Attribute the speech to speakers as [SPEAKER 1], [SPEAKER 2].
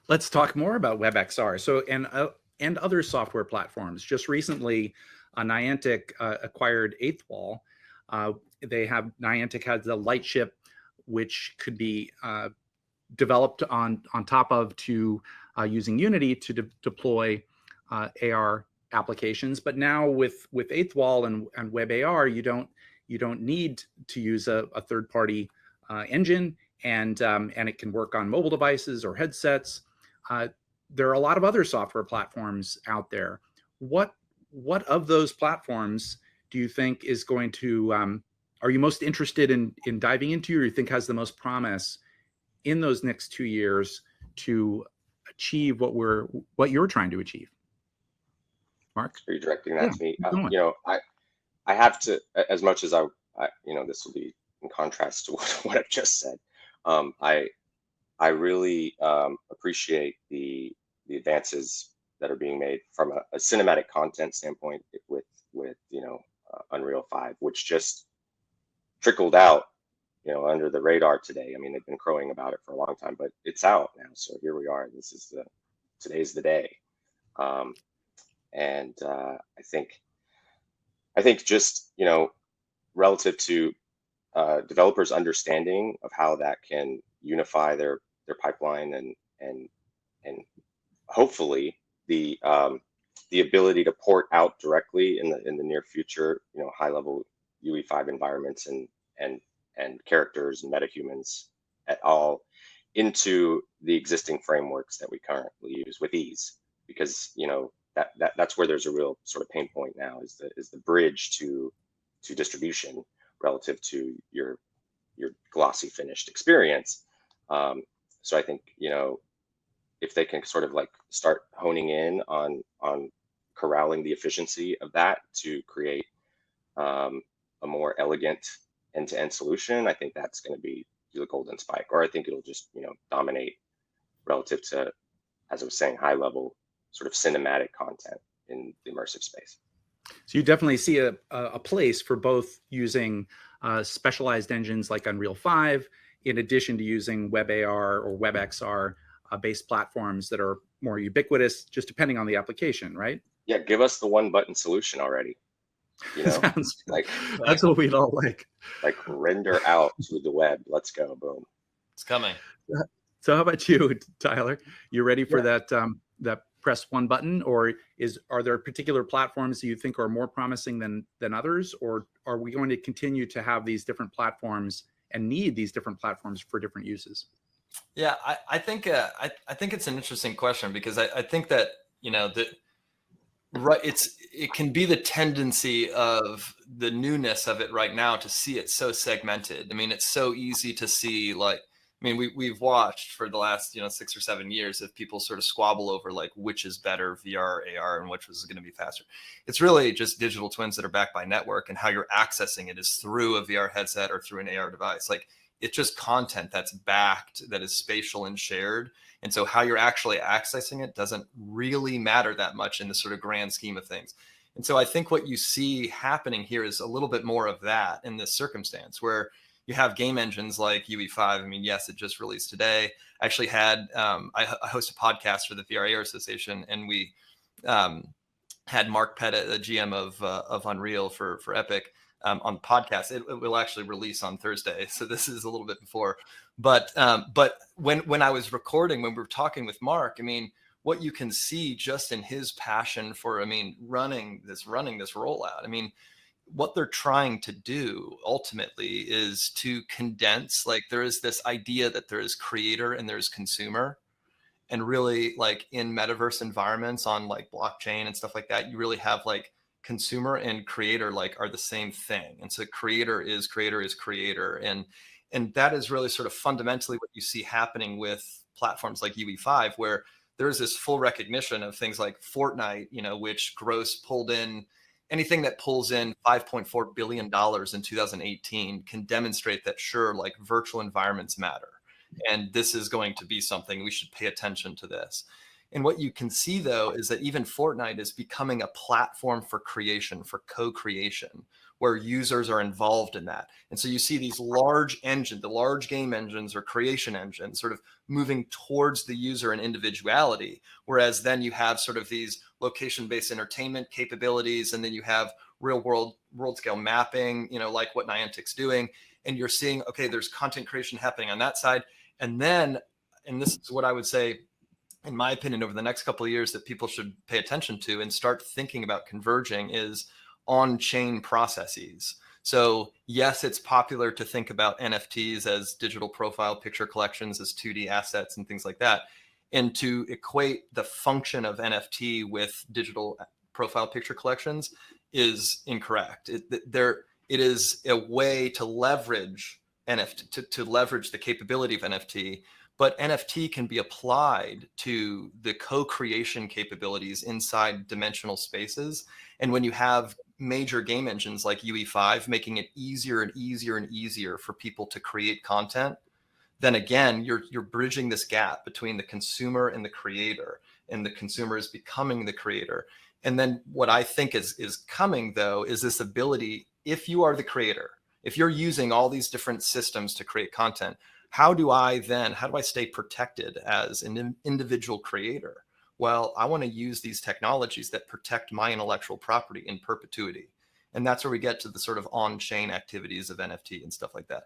[SPEAKER 1] Let's talk more about WebXR. So, and other software platforms. Just recently, Niantic acquired Eighth Wall. Niantic has the Lightship, which could be developed on top of to using Unity to deploy AR applications. But now with Eighth Wall and WebAR, you don't need to use a third party engine, and it can work on mobile devices or headsets. There are a lot of other software platforms out there. What of those platforms do you think is going to are you most interested in diving into, or you think has the most promise in those next 2 years to achieve what you're trying to achieve? Mark?
[SPEAKER 2] Are you directing that to me?
[SPEAKER 1] Going.
[SPEAKER 2] You know, I have to, as much as I you know, this will be in contrast to what I've just said. I really appreciate the advances that are being made from a cinematic content standpoint with you know, Unreal 5, which just trickled out, you know, under the radar today. I mean, they've been crowing about it for a long time, but it's out now. So here we are. Today's the day. And I think just, you know, relative to developers' understanding of how that can unify their pipeline and hopefully the ability to port out directly in the near future, you know, high level UE5 environments and characters and metahumans at all into the existing frameworks that we currently use with ease, because, you know, that's where there's a real sort of pain point now, is the bridge to distribution relative to your glossy finished experience. So I think, you know, if they can sort of like start honing in on corralling the efficiency of that to create a more elegant end-to-end solution, I think that's going to be the golden spike. Or I think it'll just, you know, dominate relative to, as I was saying, high level sort of cinematic content in the immersive space.
[SPEAKER 1] So you definitely see a place for both using specialized engines like Unreal 5, in addition to using WebAR or WebXR based platforms that are more ubiquitous, just depending on the application, right?
[SPEAKER 2] Yeah, give us the one button solution already. You know,
[SPEAKER 1] Sounds
[SPEAKER 2] like
[SPEAKER 1] that's what we'd all like.
[SPEAKER 2] Like render out to the web. Let's go, boom.
[SPEAKER 3] It's coming.
[SPEAKER 1] So how about you, Tyler? You ready for that press one button, or are there particular platforms that you think are more promising than others, or are we going to continue to have these different platforms and need these different platforms for different uses?
[SPEAKER 3] Yeah, I think it's an interesting question, because I think that, you know, it can be the tendency of the newness of it right now to see it so segmented. I mean, it's so easy to see, like, I mean, we've watched for the last, you know, 6 or 7 years of people sort of squabble over like which is better, VR, AR, and which was going to be faster. It's really just digital twins that are backed by network, and how you're accessing it is through a VR headset or through an AR device. Like, it's just content that's backed, that is spatial and shared. And so how you're actually accessing it doesn't really matter that much in the sort of grand scheme of things. And so I think what you see happening here is a little bit more of that in this circumstance, where you have game engines like UE5. I mean, yes, it just released today. I actually had, I host a podcast for the VR AR Association, and we had Mark Pettit, the GM of Unreal for Epic, on the podcast. It will actually release on Thursday, so this is a little bit before. But when I was recording, when we were talking with Mark, I mean, what you can see just in his passion for, I mean, running this rollout. I mean, what they're trying to do ultimately is to condense, like, there is this idea that there is creator and there's consumer, and really, like, in metaverse environments on like blockchain and stuff like that, you really have like consumer and creator like are the same thing. And so creator is creator. And that is really sort of fundamentally what you see happening with platforms like UE5, where there's this full recognition of things like Fortnite, you know, which pulled in anything that pulls in $5.4 billion in 2018 can demonstrate that, sure, like, virtual environments matter. And this is going to be something we should pay attention to this. And what you can see, though, is that even Fortnite is becoming a platform for creation, for co-creation, where users are involved in that. And so you see these large engines, the large game engines or creation engines sort of moving towards the user and individuality, whereas then you have sort of these location-based entertainment capabilities, and then you have real world scale mapping, like what Niantic's doing. And you're seeing, okay, there's content creation happening on that side. And then, and this is what I would say, in my opinion, over the next couple of years that people should pay attention to and start thinking about converging is on-chain processes. So yes, it's popular to think about NFTs as digital profile picture collections, as 2D assets and things like that. And to equate the function of NFT with digital profile picture collections is incorrect. It is a way to leverage NFT, to leverage the capability of NFT, but NFT can be applied to the co-creation capabilities inside dimensional spaces. And when you have major game engines like UE5 making it easier and easier and easier for people to create content, then again, you're bridging this gap between the consumer and the creator, and the consumer is becoming the creator. And then what I think is coming, though, is this ability, if you are the creator, if you're using all these different systems to create content, how do I stay protected as an individual creator? Well, I want to use these technologies that protect my intellectual property in perpetuity. And that's where we get to the sort of on-chain activities of NFT and stuff like that.